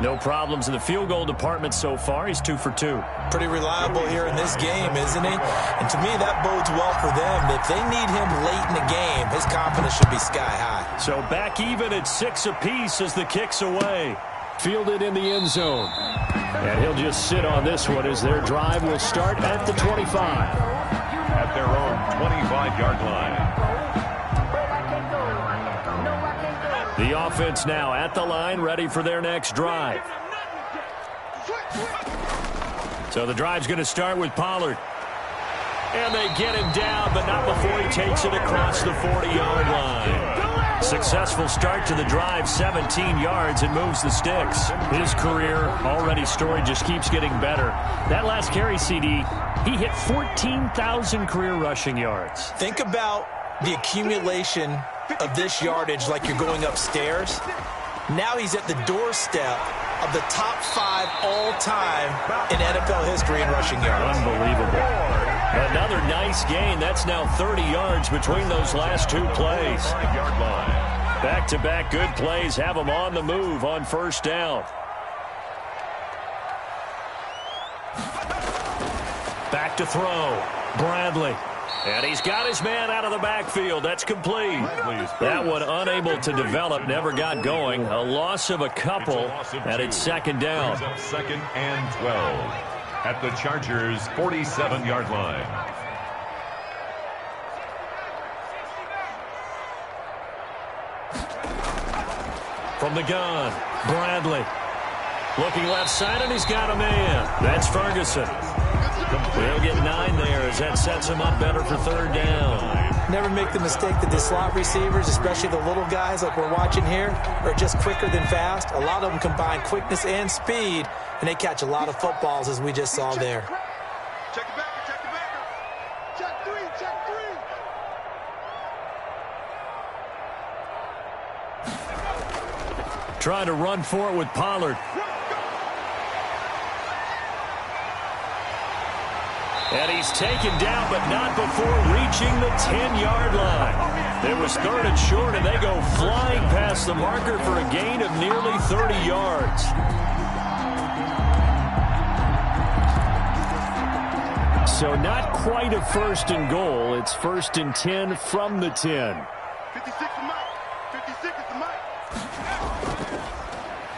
No problems in the field goal department so far. He's 2 for 2. Pretty reliable here in this game, isn't he? And to me, that bodes well for them. If they need him late in the game, his confidence should be sky high. So back even at 6 apiece as the kick's away. Fielded in the end zone. And he'll just sit on this one as their drive will start at the 25. At their own 25-yard line. The offense now at the line, ready for their next drive. So the drive's going to start with Pollard. And they get him down, but not before he takes it across the 40-yard line. Successful start to the drive, 17 yards, and moves the sticks. His career, already storied, just keeps getting better. That last carry, CD, he hit 14,000 career rushing yards. Think about the accumulation of this yardage like you're going upstairs. Now he's at the doorstep of the top 5 all-time in NFL history in rushing yards. Unbelievable. Another nice gain. That's now 30 yards between those last 2 plays. Back-to-back good plays have him on the move on first down. Back to throw. Bradley. And he's got his man out of the backfield. That's complete. That one unable to develop, never got going. A loss of a couple, and it's second down. Second and 12 at the Chargers' 47-yard line. From the gun, Bradley. Looking left side, and he's got a man. That's Ferguson. He'll get 9 there as that sets him up better for third down. Never make the mistake that the slot receivers, especially the little guys like we're watching here, are just quicker than fast. A lot of them combine quickness and speed, and they catch a lot of footballs as we just saw there. Check it back, check it back. Check 3, check 3. Trying to run for it with Pollard. And he's taken down, but not before reaching the 10-yard line. It was third and short, and they go flying past the marker for a gain of nearly 30 yards. So not quite a first and goal. It's first and 10 from the 10. 56 is Mike. 56 is the Mike.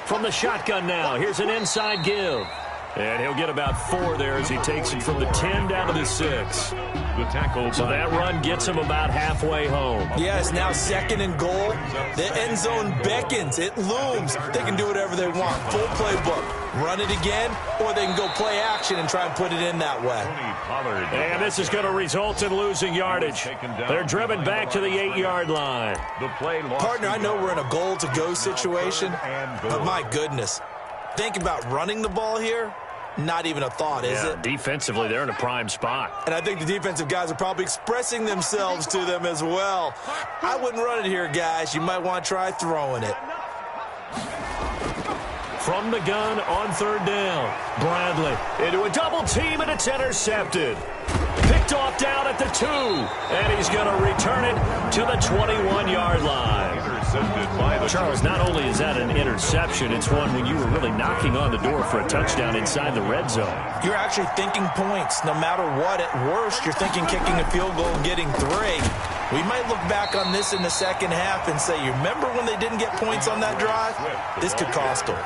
From the shotgun now, here's an inside give. And he'll get about 4 there as he takes it from the 10 down to the 6. The tackle. So that run gets him about halfway home. Yes, now second and goal. The end zone beckons. It looms. They can do whatever they want. Full playbook. Run it again, or they can go play action and try and put it in that way. And this is going to result in losing yardage. They're driven back to the 8-yard line. Partner, I know we're in a goal-to-go situation, but my goodness. Think about running the ball here. Not even a thought, is it? Defensively, they're in a prime spot. And I think the defensive guys are probably expressing themselves to them as well. I wouldn't run it here, guys. You might want to try throwing it. From the gun on third down, Bradley into a double team, and it's intercepted. Picked off down at the 2, and he's going to return it to the 21-yard line. Charles, not only is that an interception, it's one when you were really knocking on the door for a touchdown inside the red zone. You're actually thinking points. No matter what, at worst, you're thinking kicking a field goal and getting 3. We might look back on this in the second half and say, you remember when they didn't get points on that drive? This could cost them.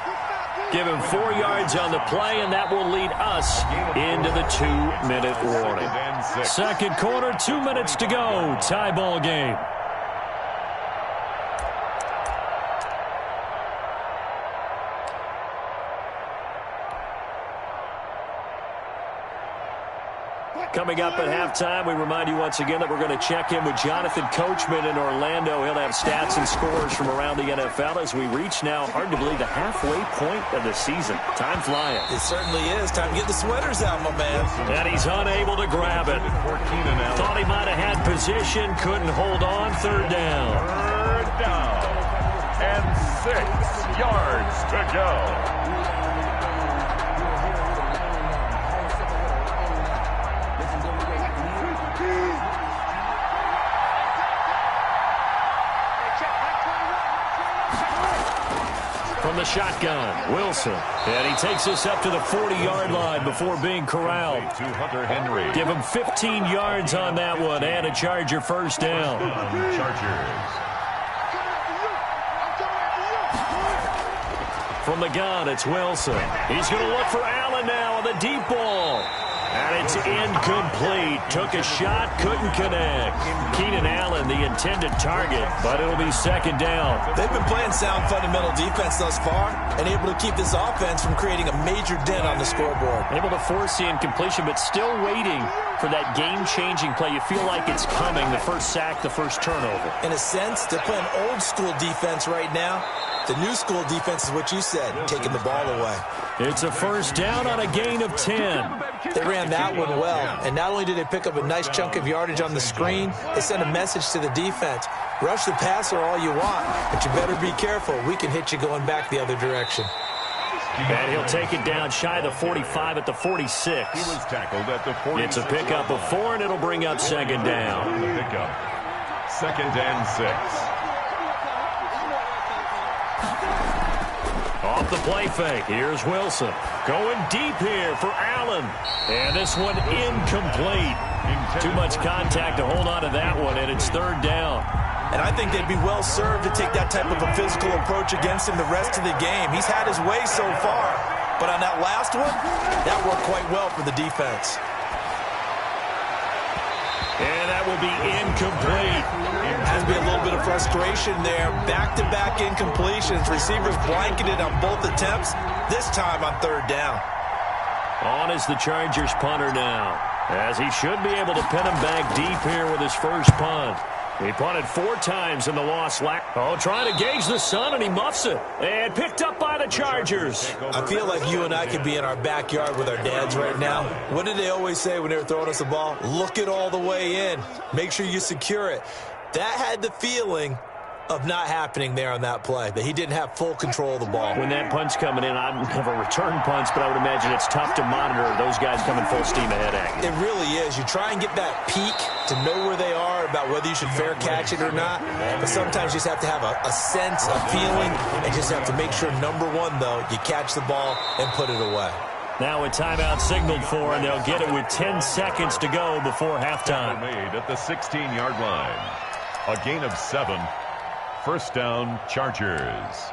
Give him 4 yards on the play, and that will lead us into the 2-minute warning. Second quarter, 2 minutes to go. Tie ball game. Coming up at halftime, we remind you once again that we're going to check in with Jonathan Coachman in Orlando. He'll have stats and scores from around the NFL as we reach now, hard to believe, the halfway point of the season. Time flying. It certainly is. Time to get the sweaters out, my man. And he's unable to grab it. Thought he might have had position, couldn't hold on. Third down. Third down. And 6 yards to go. the shotgun. Wilson. And he takes us up to the 40-yard line before being corralled. To Hunter Henry. Give him 15 yards on that one and a Charger first down. Chargers. From the gun, it's Wilson. He's going to look for Allen now on the deep ball. And it's incomplete. Took a shot, couldn't connect. Keenan Allen, the intended target, but it'll be second down. They've been playing sound fundamental defense thus far and able to keep this offense from creating a major dent on the scoreboard. Able to force the incompletion, but still waiting for that game-changing play. You feel like it's coming, the first sack, the first turnover. In a sense, they're playing old-school defense right now. The new school defense is what you said, taking the ball away. It's a first down on a gain of 10. They ran that one well, and not only did they pick up a nice chunk of yardage on the screen, they sent a message to the defense. Rush the passer all you want, but you better be careful. We can hit you going back the other direction. And he'll take it down shy of the 45 at the 46. He was tackled at the 46. It's a pickup of 4, and it'll bring up second down. The pickup. 2nd and 6. Off the play fake, here's Wilson. Going deep here for Allen. And this one incomplete. Too much contact to hold on to that one, and it's third down. And I think they'd be well served to take that type of a physical approach against him the rest of the game. He's had his way so far. But on that last one, that worked quite well for the defense. And that will be incomplete. Has to be a little bit of frustration there. Back-to-back incompletions. Receivers blanketed on both attempts, this time on third down. On is the Chargers punter now, as he should be able to pin him back deep here with his first punt. He punted 4 times in the loss. Trying to gauge the sun, and he muffs it. And picked up by the Chargers. I feel like you and I could be in our backyard with our dads right now. What did they always say when they were throwing us the ball? Look it all the way in. Make sure you secure it. That had the feeling of not happening there on that play, that he didn't have full control of the ball. When that punt's coming in, I never return punts, but I would imagine it's tough to monitor those guys coming full steam ahead at you. It really is. You try and get that peek to know where they are, about whether you should fair catch it or not, but sometimes you just have to have a sense, a feeling, and just have to make sure, number one, though, you catch the ball and put it away. Now a timeout signaled for, and they'll get it with 10 seconds to go before halftime. Made at the 16-yard line. A gain of 7. First down, Chargers.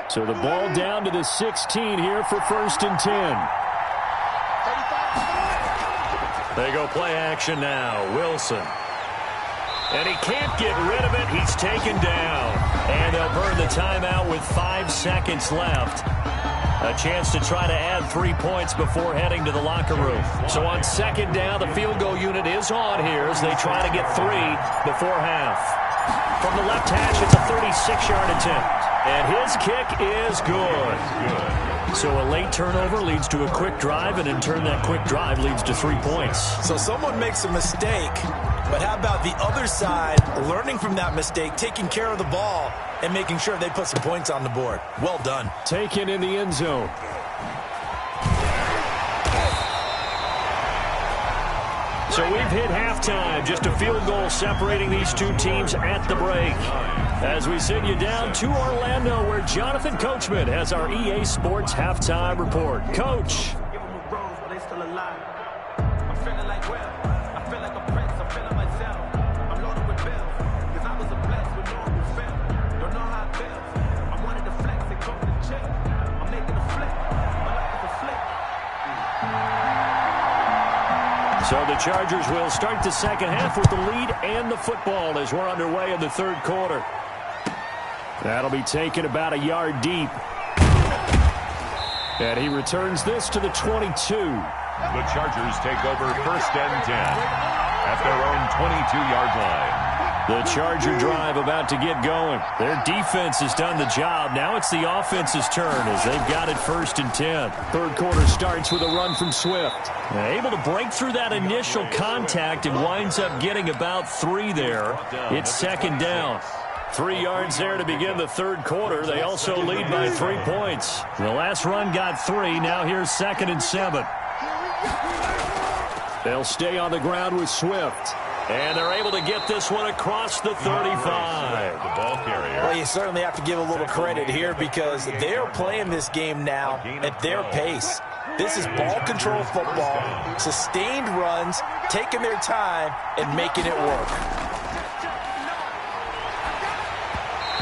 So the ball down to the 16 here for 1st and 10. They go play action now. Wilson. And he can't get rid of it. He's taken down. And they'll burn the timeout with 5 seconds left. A chance to try to add 3 points before heading to the locker room. So on second down, the field goal unit is on here as they try to get 3 before half. From the left hash, it's a 36-yard attempt. And his kick is good. So a late turnover leads to a quick drive, and in turn that quick drive leads to 3 points. So someone makes a mistake, but how about the other side learning from that mistake, taking care of the ball, and making sure they put some points on the board? Well done. Taken in the end zone. So we've hit halftime. Just a field goal separating these two teams at the break. As we send you down to Orlando, where Jonathan Coachman has our EA Sports Halftime Report. Coach. So the Chargers will start the second half with the lead and the football as we're underway in the third quarter. That'll be taken about a yard deep. And he returns this to the 22. The Chargers take over 1st and 10 at their own 22-yard line. The Charger drive about to get going. Their defense has done the job. Now it's the offense's turn as they've got it 1st and 10. Third quarter starts with a run from Swift. Able to break through that initial contact and winds up getting about 3 there. It's second down. 3 yards there to begin the third quarter. They also lead by 3 points. The last run got 3. Now here's 2nd and 7. They'll stay on the ground with Swift. And they're able to get this one across the 35. The ball carrier. Well, you certainly have to give a little credit here because they're playing this game now at their pace. This is ball control football, sustained runs, taking their time, and making it work.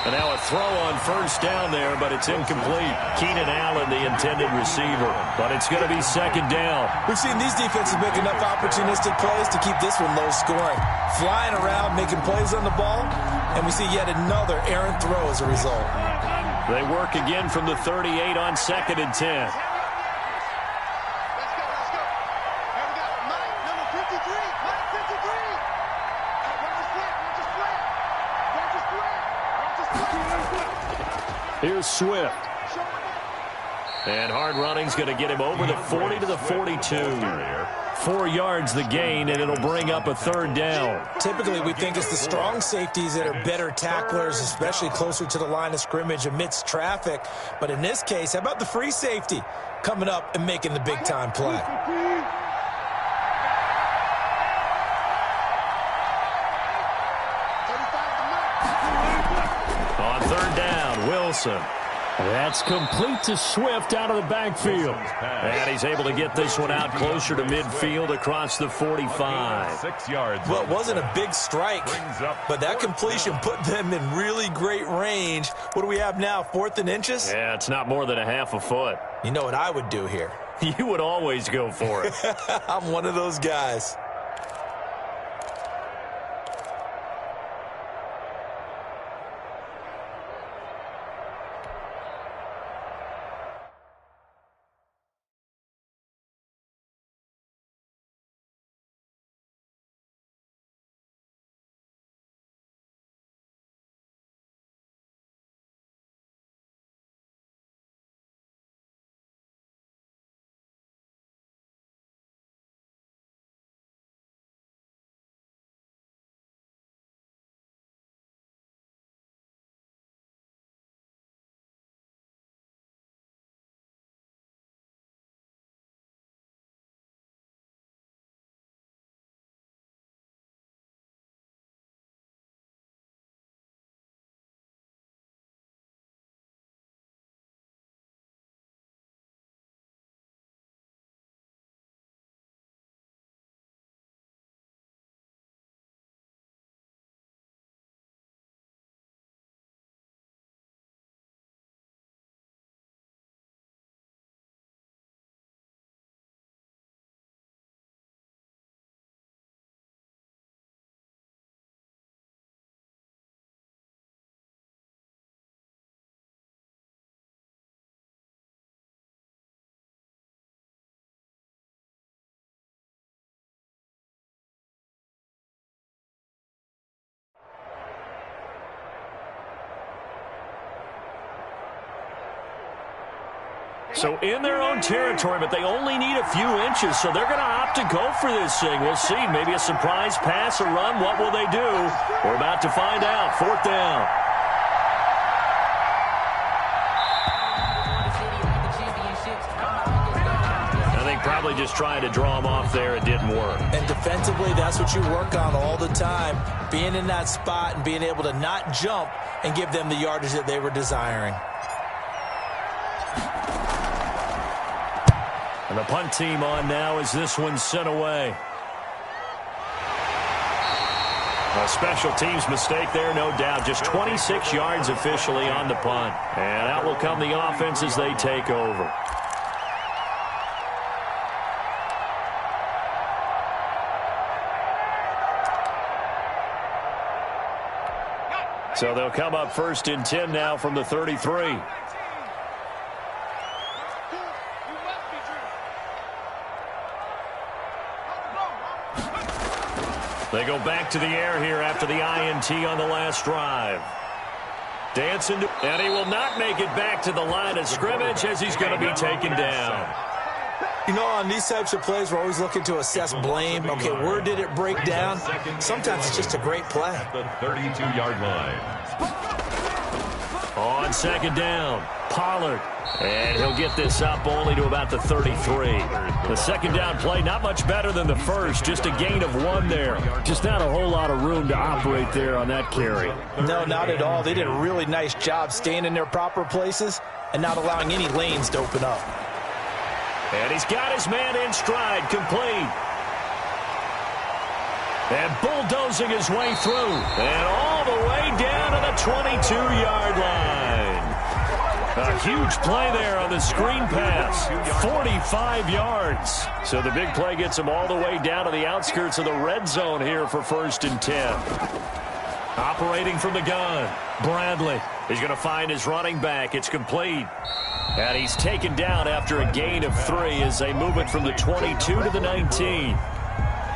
And now a throw on first down there, but it's incomplete. Keenan Allen, the intended receiver, but it's going to be second down. We've seen these defenses make enough opportunistic plays to keep this one low scoring. Flying around, making plays on the ball, and we see yet another errant throw as a result. They work again from the 38 on 2nd and 10. Here's Swift. And hard running's going to get him over the 40 to the 42. 4 yards the gain, and it'll bring up a third down. Typically, we think it's the strong safeties that are better tacklers, especially closer to the line of scrimmage amidst traffic. But in this case, how about the free safety coming up and making the big-time play? On third down, Wilson. That's complete to Swift out of the backfield. And he's able to get this one out closer to midfield across the 45. 6 yards. Well, it wasn't a big strike, but that completion put them in really great range. What do we have now, 4th and inches? Yeah, it's not more than a half a foot. You know what I would do here? You would always go for it. I'm one of those guys. So in their own territory, but they only need a few inches, so they're going to opt to go for this thing. We'll see. Maybe a surprise pass, a run. What will they do? We're about to find out. 4th down. I think probably just trying to draw them off there. It didn't work. And defensively, that's what you work on all the time. Being in that spot and being able to not jump and give them the yardage that they were desiring. And the punt team on now as this one's sent away. A special teams mistake there, no doubt. Just 26 yards officially on the punt. And out will come the offense as they take over. So they'll come up 1st and 10 now from the 33. They go back to the air here after the INT on the last drive. Dancing, and he will not make it back to the line of scrimmage as he's going to be taken down. You know, on these types of plays, we're always looking to assess blame. Okay, where did it break down? Sometimes it's just a great play. The 32-yard line. On second down, Pollard. And he'll get this up only to about the 33. The second down play, not much better than the first. Just a gain of 1 there. Just not a whole lot of room to operate there on that carry. No, not at all. They did a really nice job staying in their proper places and not allowing any lanes to open up. And he's got his man in stride, complete. And bulldozing his way through. And all the way down to the 22-yard line. A huge play there on the screen pass. 45 yards. So the big play gets him all the way down to the outskirts of the red zone here for 1st and 10. Operating from the gun, Bradley. He's going to find his running back. It's complete. And he's taken down after a gain of 3 as they move it from the 22 to the 19.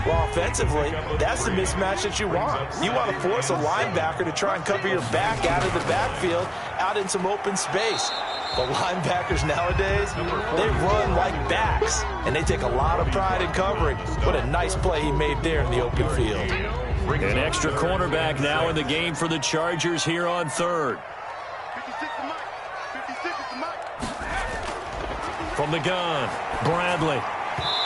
Well, offensively, that's the mismatch that you want. You want to force a linebacker to try and cover your back out of the backfield, out in some open space. But linebackers nowadays, they run like backs, and they take a lot of pride in covering. What a nice play he made there in the open field. An extra cornerback now in the game for the Chargers here on 3rd. 56 to Mike. 56 to Mike. From the gun, Bradley.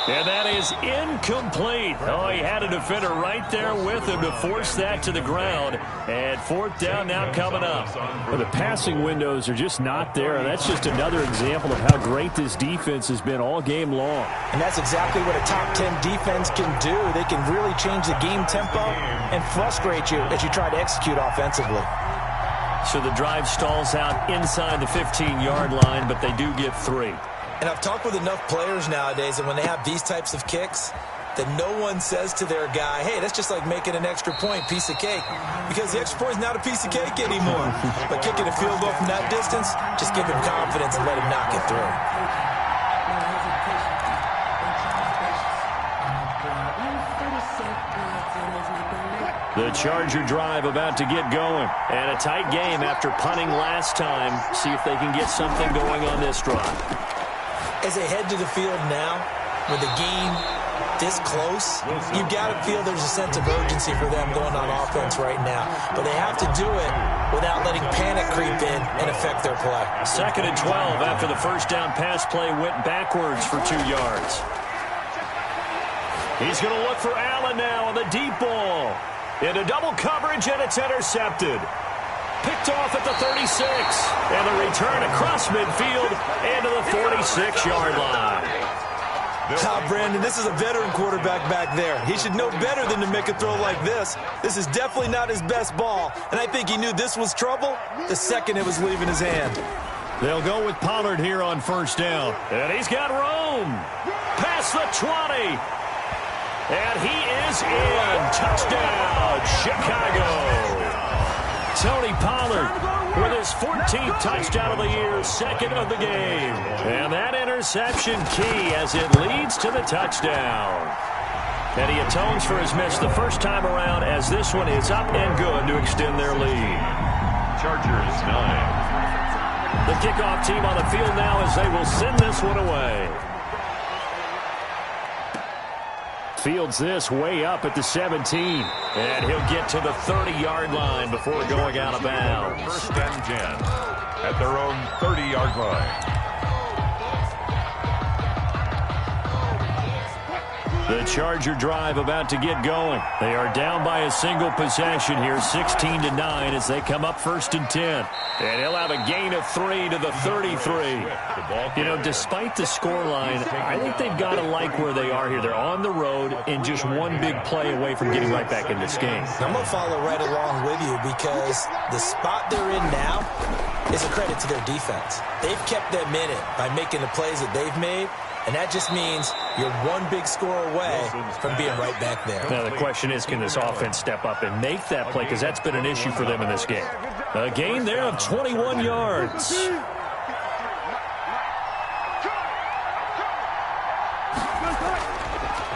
And that is incomplete. Oh, he had a defender right there with him to force that to the ground. And 4th down now coming up. Well, the passing windows are just not there. And that's just another example of how great this defense has been all game long. And that's exactly what a top 10 defense can do. They can really change the game tempo and frustrate you as you try to execute offensively. So the drive stalls out inside the 15-yard line, but they do get 3. And I've talked with enough players nowadays that when they have these types of kicks, that no one says to their guy, hey, that's just like making an extra point, piece of cake. Because the extra point is not a piece of cake anymore. But kicking a field goal from that distance, just give him confidence and let him knock it through. The Charger drive about to get going. And a tight game after punting last time. See if they can get something going on this drive. As they head to the field now, with the game this close, you've got to feel there's a sense of urgency for them going on offense right now. But they have to do it without letting panic creep in and affect their play. 2nd and 12 after the first down pass play went backwards for 2 yards. He's going to look for Allen now on the deep ball. Into double coverage, and it's intercepted. Picked off at the 36. And the return across midfield into the 46-yard line. Brandon, this is a veteran quarterback back there. He should know better than to make a throw like this. This is definitely not his best ball. And I think he knew this was trouble the second it was leaving his hand. They'll go with Pollard here on 1st down. And he's got room. Past the 20. And he is in. Touchdown, Chicago. Tony Pollard with his 14th touchdown of the year, 2nd of the game. And that interception key as it leads to the touchdown. And he atones for his miss the first time around as this one is up and good to extend their lead. Chargers 9. The kickoff team on the field now as they will send this one away. Fields this way up at the 17. And he'll get to the 30-yard line before going out of bounds. 1st and 10 at their own 30-yard line. The Charger drive about to get going. They are down by a single possession here, 16-9 as they come up 1st and 10. And he'll have a gain of 3 to the 33. You know, despite the scoreline, I think they've got to like where they are here. They're on the road and just one big play away from getting right back in this game. I'm going to follow right along with you because the spot they're in now is a credit to their defense. They've kept them in it by making the plays that they've made. And that just means you're one big score away from being right back there. Now, the question is, can this offense step up and make that play? Because that's been an issue for them in this game. A gain there of 21 yards.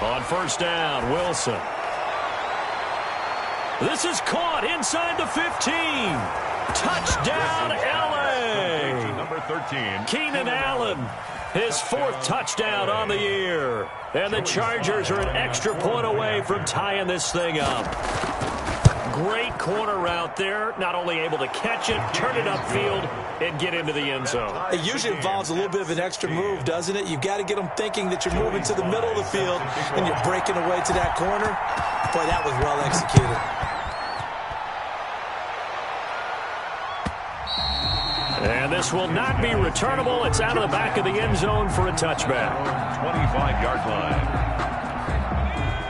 On 1st down, Wilson. This is caught inside the 15. Touchdown, L.A. Number 13. Keenan Allen. His 4th touchdown on the year. And the Chargers are an extra point away from tying this thing up. great corner route there. Not only able to catch it, turn it upfield, and get into the end zone. It usually involves a little bit of an extra move, doesn't it? You've got to get them thinking that you're moving to the middle of the field and you're breaking away to that corner. Boy, that was well executed. And this will not be returnable. It's out of the back of the end zone for a touchback. 25-yard line.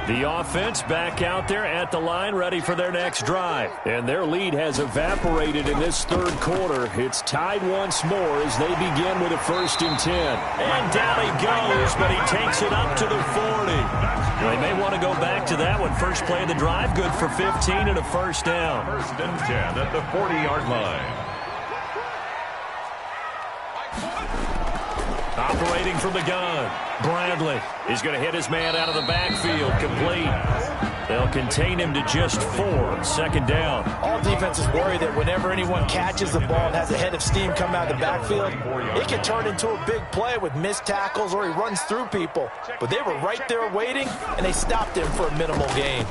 The offense back out there at the line, ready for their next drive. And their lead has evaporated in this third quarter. It's tied once more as they begin with a 1st and 10. And down he goes, but he takes it up to the 40. They may want to go back to that one. First play of the drive, good for 15 and a 1st down. 1st and 10 at the 40-yard line. Operating from the gun, Bradley. He's going to hit his man out of the backfield, complete. They'll contain him to just 4, 2nd down. All defenses worry that whenever anyone catches the ball and has a head of steam come out of the backfield, it can turn into a big play with missed tackles or he runs through people. But they were right there waiting, and they stopped him for a minimal gain.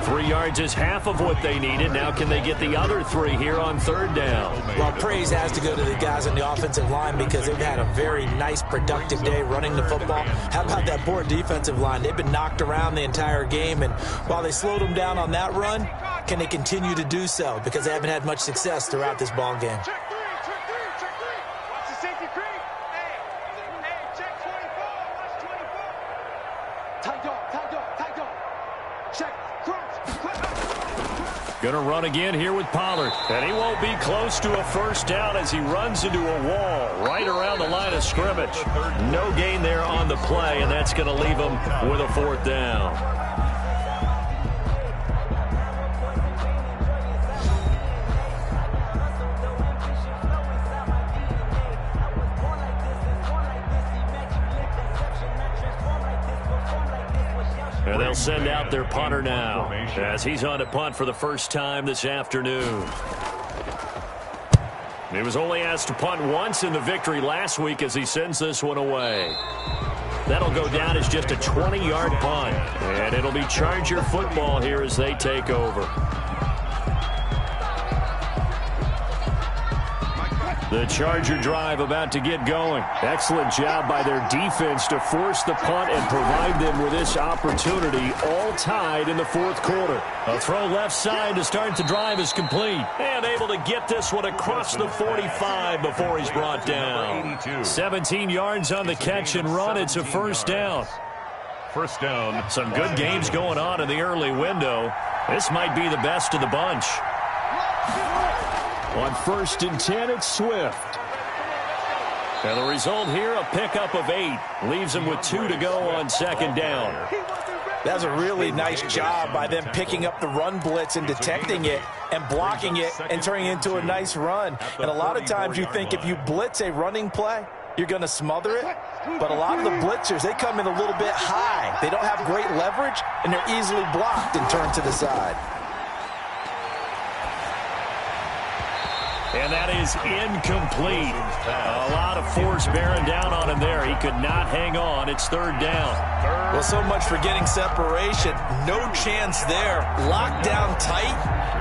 3 yards is half of what they needed. Now can they get the other 3 here on 3rd down? Well, praise has to go to the guys on the offensive line because they've had a very nice, productive day running the football. How about that poor defensive line? They've been knocked around the entire game, and while they slowed them down on that run, can they continue to do so? Because they haven't had much success throughout this ball game. Check 3, check 3, check 3. Watch the safety creep. Hey, check 24, watch 24. Tight dog. Check, crunch. Going to run again here with Pollard. And he won't be close to a 1st down as he runs into a wall right around the line of scrimmage. No gain there on the play, and that's going to leave him with a 4th down. And they'll send out their punter now as he's on to punt for the first time this afternoon. He was only asked to punt once in the victory last week as he sends this one away. That'll go down as just a 20-yard punt. And it'll be Charger football here as they take over. The Charger drive about to get going. Excellent job by their defense to force the punt and provide them with this opportunity, all tied in the 4th quarter. A throw left side to start the drive is complete. And able to get this one across the 45 before he's brought down. 17 yards on the catch and run. It's a 1st down. 1st down. Some good games going on in the early window. This might be the best of the bunch. On 1st and 10, it's Swift. And the result here, a pickup of 8. Leaves him with 2 to go on 2nd down. That's a really nice job by them picking up the run blitz and detecting it and blocking it and turning it into a nice run. And a lot of times you think if you blitz a running play, you're going to smother it. But a lot of the blitzers, they come in a little bit high. They don't have great leverage, and they're easily blocked and turned to the side. And that is incomplete. A lot of force bearing down on him there. He could not hang on. It's 3rd down. Well, so much for getting separation. No chance there. Locked down tight,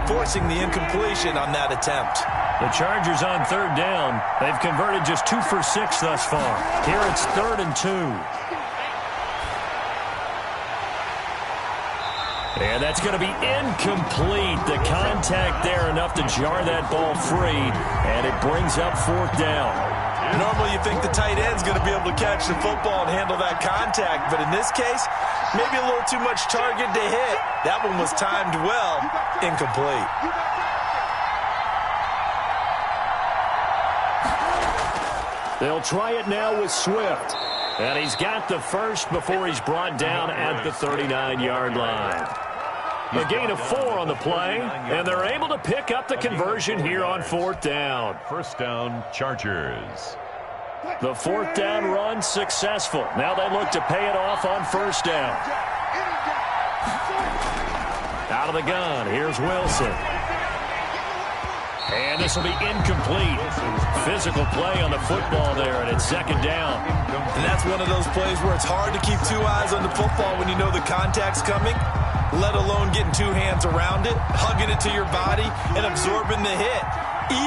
forcing the incompletion on that attempt. The Chargers on 3rd down. They've converted just 2 for 6 thus far. Here it's 3rd and 2. And that's going to be incomplete. The contact there enough to jar that ball free, and it brings up 4th down. Normally you think the tight end's going to be able to catch the football and handle that contact, but in this case, maybe a little too much target to hit. That one was timed well, incomplete. They'll try it now with Swift. And he's got the 1st before he's brought down at the 39-yard line. A gain of 4 on the play, and they're able to pick up the conversion here on 4th down. 1st down, Chargers. The 4th down run successful. Now they look to pay it off on 1st down. Out of the gun, here's Wilson. And this will be incomplete. Physical play on the football there, and it's 2nd down. And that's one of those plays where it's hard to keep 2 eyes on the football when you know the contact's coming. let alone getting two hands around it, hugging it to your body, and absorbing the hit,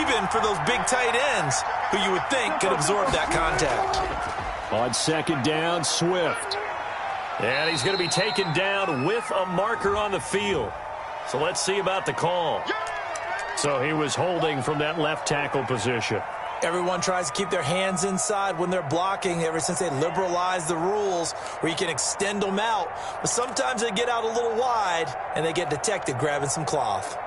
even for those big tight ends who you would think could absorb that contact. On second down, Swift. And he's going to be taken down with a marker on the field. So let's see about the call. So he was holding from that left tackle position. Everyone tries to keep their hands inside when they're blocking ever since they liberalized the rules where you can extend them out. But sometimes they get out a little wide and they get detected grabbing some cloth.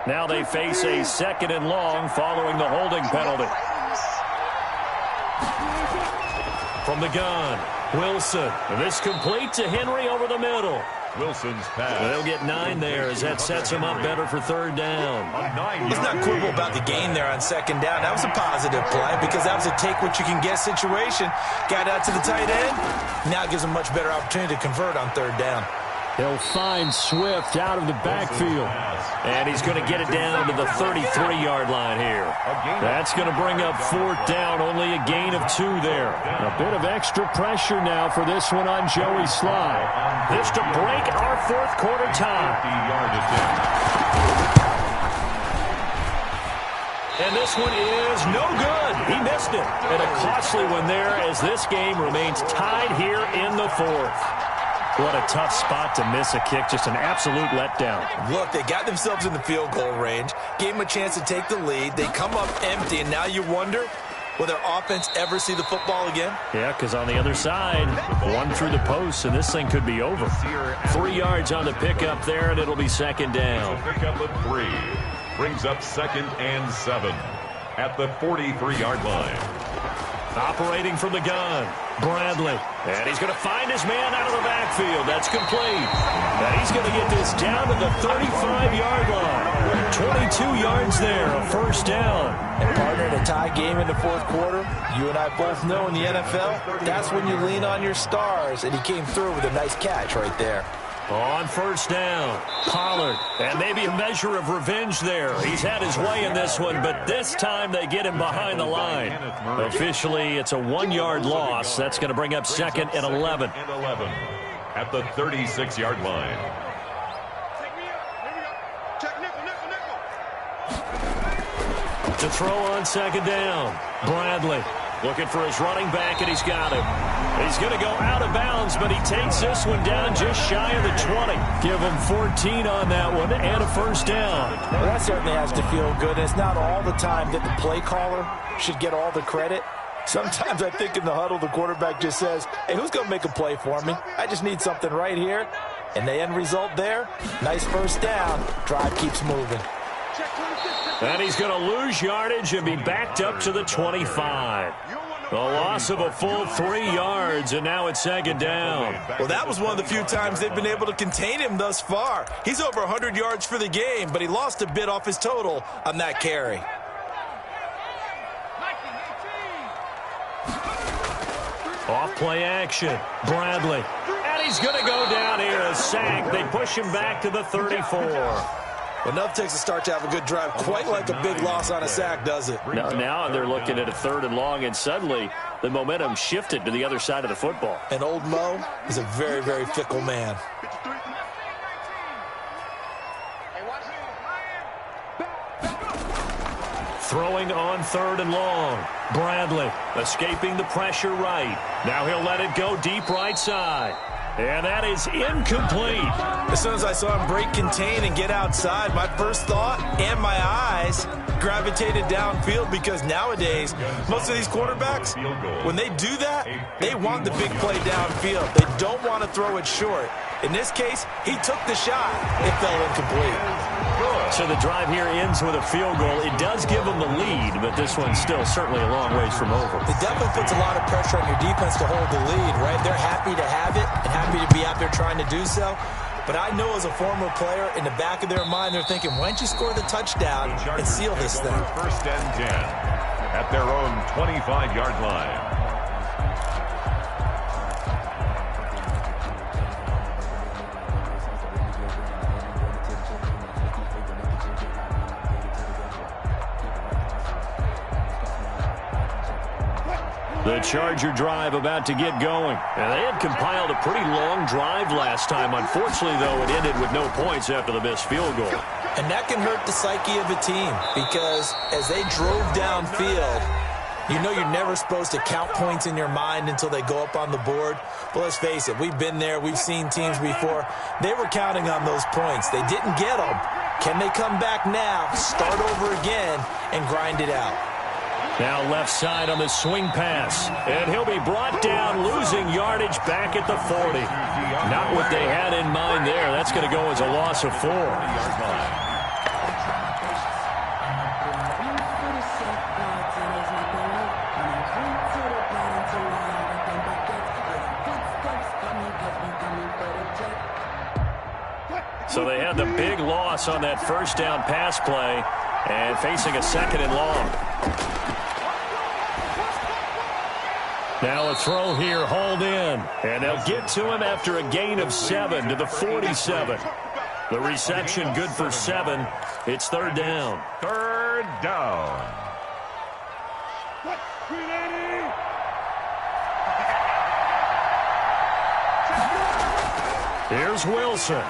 Now they face a second and long following the holding penalty. From the gun, Wilson. This complete to Henry over the middle. Wilson's pass. They'll get 9 there as that sets him up better for third down. Let's not quibble about the gain there on second down. That was a positive play because that was a take-what-you-can-get situation. Got out to the tight end. Now it gives him much better opportunity to convert on third down. He'll find Swift out of the backfield. And he's going to get it down to the 33-yard line here. That's going to bring up fourth down, only a gain of 2 there. A bit of extra pressure now for this one on Joey Sly. This to break our fourth quarter tie. And this one is no good. He missed it. And a costly one there as this game remains tied here in the fourth. What a tough spot to miss a kick. Just an absolute letdown. Look, they got themselves in the field goal range, gave them a chance to take the lead. They come up empty, and now you wonder, will their offense ever see the football again? Yeah, because on the other side, one through the post, and this thing could be over. 3 yards on the pickup there, and it'll be second down. Pickup of 3. Brings up 2nd and 7 at the 43-yard line. Operating from the gun, Bradley. And he's going to find his man out of the backfield. That's complete. And he's going to get this down to the 35-yard line. 22 yards there, a first down. And partner, in a tie game in the fourth quarter, you and I both know in the NFL, that's when you lean on your stars. And he came through with a nice catch right there. On first down, Pollard, and maybe a measure of revenge there. He's had his way in this one, but this time they get him behind the line. Officially, it's a 1-yard loss. That's going to bring up 2nd and 11. At the 36-yard line. To throw on second down, Bradley. Looking for his running back, and he's got him. He's going to go out of bounds, but he takes this one down just shy of the 20. Give him 14 on that one and a first down. Well, that certainly has to feel good. And it's not all the time that the play caller should get all the credit. Sometimes I think in the huddle, the quarterback just says, hey, who's going to make a play for me? I just need something right here. And the end result there, nice first down. Drive keeps moving. And he's going to lose yardage and be backed up to the 25. The loss of a full 3 yards, and now it's second down. Well, that was one of the few times they've been able to contain him thus far. He's over 100 yards for the game, but he lost a bit off his total on that carry. Off play action, Bradley. And he's going to go down here, a sack. They push him back to the 34. Enough takes a start to have a good drive, quite like a big loss on a sack, does it? Now they're looking at a 3rd and long, and suddenly the momentum shifted to the other side of the football. And old Mo is a very, very fickle man. Throwing on 3rd and long. Bradley escaping the pressure right. Now he'll let it go deep right side. And that is incomplete. As soon as I saw him break contain and get outside, my first thought and my eyes gravitated downfield, because nowadays, most of these quarterbacks, when they do that, they want the big play downfield. They don't want to throw it short. In this case, he took the shot. It fell incomplete. So the drive here ends with a field goal. It does give them the lead, but this one's still certainly a long ways from over. It definitely puts a lot of pressure on your defense to hold the lead, right? They're happy to have it and happy to be out there trying to do so. But I know as a former player, in the back of their mind, they're thinking, why don't you score the touchdown and seal this thing? 1st and 10 at their own 25-yard line. The Charger drive about to get going. And they had compiled a pretty long drive last time. Unfortunately, though, it ended with no points after the missed field goal. And that can hurt the psyche of a team because as they drove downfield, you know you're never supposed to count points in your mind until they go up on the board. But let's face it, we've been there. We've seen teams before. They were counting on those points. They didn't get them. Can they come back now, start over again, and grind it out? Now left side on the swing pass. And he'll be brought down, losing yardage back at the 40. Not what they had in mind there. That's going to go as a loss of 4. So they had the big loss on that first down pass play and facing a 2nd and long. Now a throw here, hauled in. And they'll get to him after a gain of 7 to the 47. The reception good for 7. It's 3rd down. 3rd down. Here's Wilson.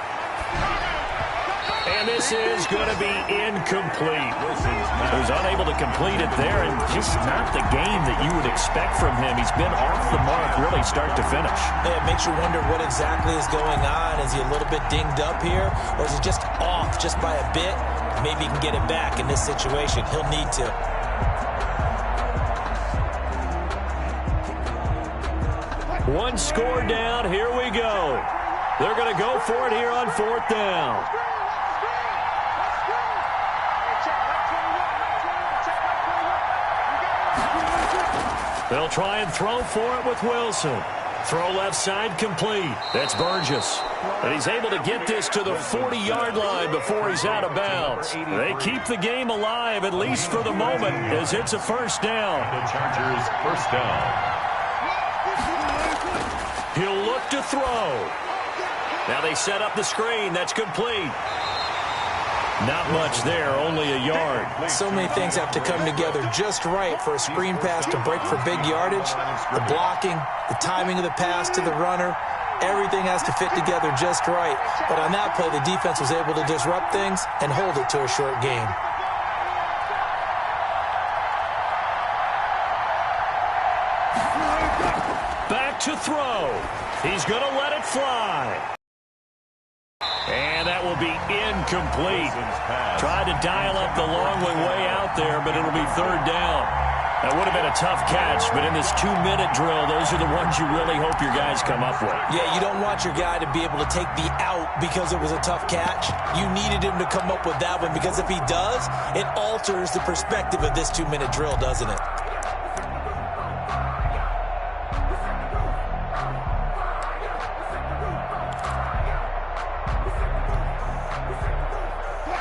And this is going to be incomplete. He was unable to complete it there, and just not the game that you would expect from him. He's been off the mark really start to finish. It makes you wonder what exactly is going on. Is he a little bit dinged up here, or is he just off just by a bit? Maybe he can get it back in this situation. He'll need to. One score down. Here we go. They're going to go for it here on 4th down. They'll try and throw for it with Wilson. Throw left side complete. That's Burgess. And he's able to get this to the 40-yard line before he's out of bounds. They keep the game alive, at least for the moment, as it's a 1st down. The Chargers 1st down. He'll look to throw. Now they set up the screen. That's complete. Not much there, only a yard. So many things have to come together just right for a screen pass to break for big yardage. The blocking, the timing of the pass to the runner, everything has to fit together just right. But on that play, the defense was able to disrupt things and hold it to a short game. Back to throw. He's going to let it fly. And that will be incomplete. Tried to dial up the long way out there, but it'll be 3rd down. That would have been a tough catch, but in this 2-minute drill, those are the ones you really hope your guys come up with. Yeah, you don't want your guy to be able to take the out because it was a tough catch. You needed him to come up with that one because if he does, it alters the perspective of this 2-minute drill, doesn't it?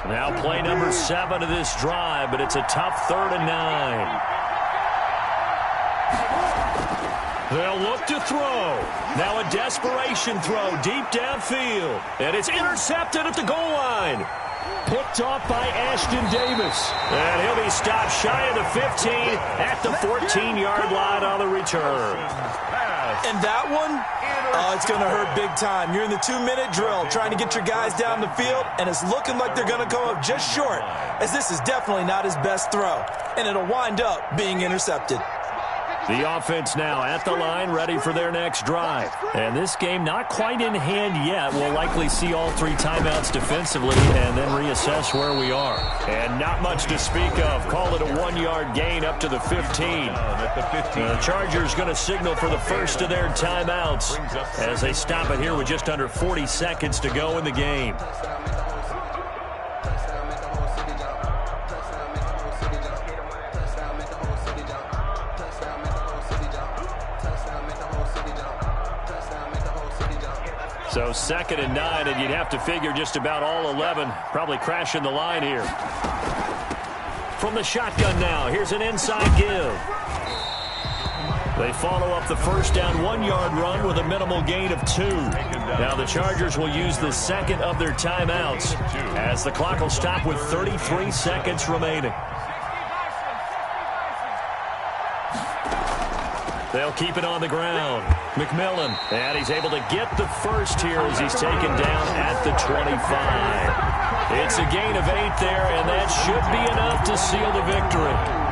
Now play number 7 of this drive, but it's a tough 3rd and 9. They'll look to throw. Now a desperation throw deep downfield. And it's intercepted at the goal line. Picked off by Ashton Davis. And he'll be stopped shy of the 15 at the 14-yard line on the return. And that one, it's going to hurt big time. You're in the 2-minute drill trying to get your guys down the field, and it's looking like they're going to come up just short, as this is definitely not his best throw, and it'll wind up being intercepted. The offense now at the line, ready for their next drive. And this game not quite in hand yet. We'll likely see all 3 timeouts defensively and then reassess where we are. And not much to speak of. Call it a 1-yard gain up to the 15. The Chargers going to signal for the first of their timeouts as they stop it here with just under 40 seconds to go in the game. So 2nd and 9, and you'd have to figure just about all 11 probably crashing the line here. From the shotgun now, here's an inside give. They follow up the first down 1-yard run with a minimal gain of 2. Now the Chargers will use the second of their timeouts as the clock will stop with 33 seconds remaining. They'll keep it on the ground. McMillan, and he's able to get the first here as he's taken down at the 25. It's a gain of 8 there, and that should be enough to seal the victory.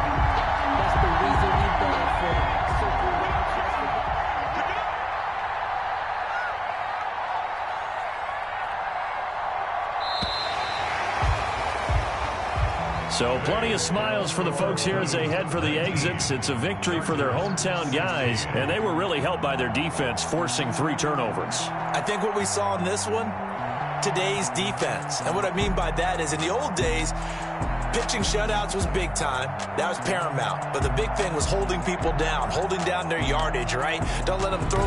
So plenty of smiles for the folks here as they head for the exits. It's a victory for their hometown guys, and they were really helped by their defense, forcing 3 turnovers. I think what we saw in this one, today's defense. And what I mean by that is in the old days, pitching shutouts was big time. That was paramount. But the big thing was holding people down, holding down their yardage, right? Don't let them throw the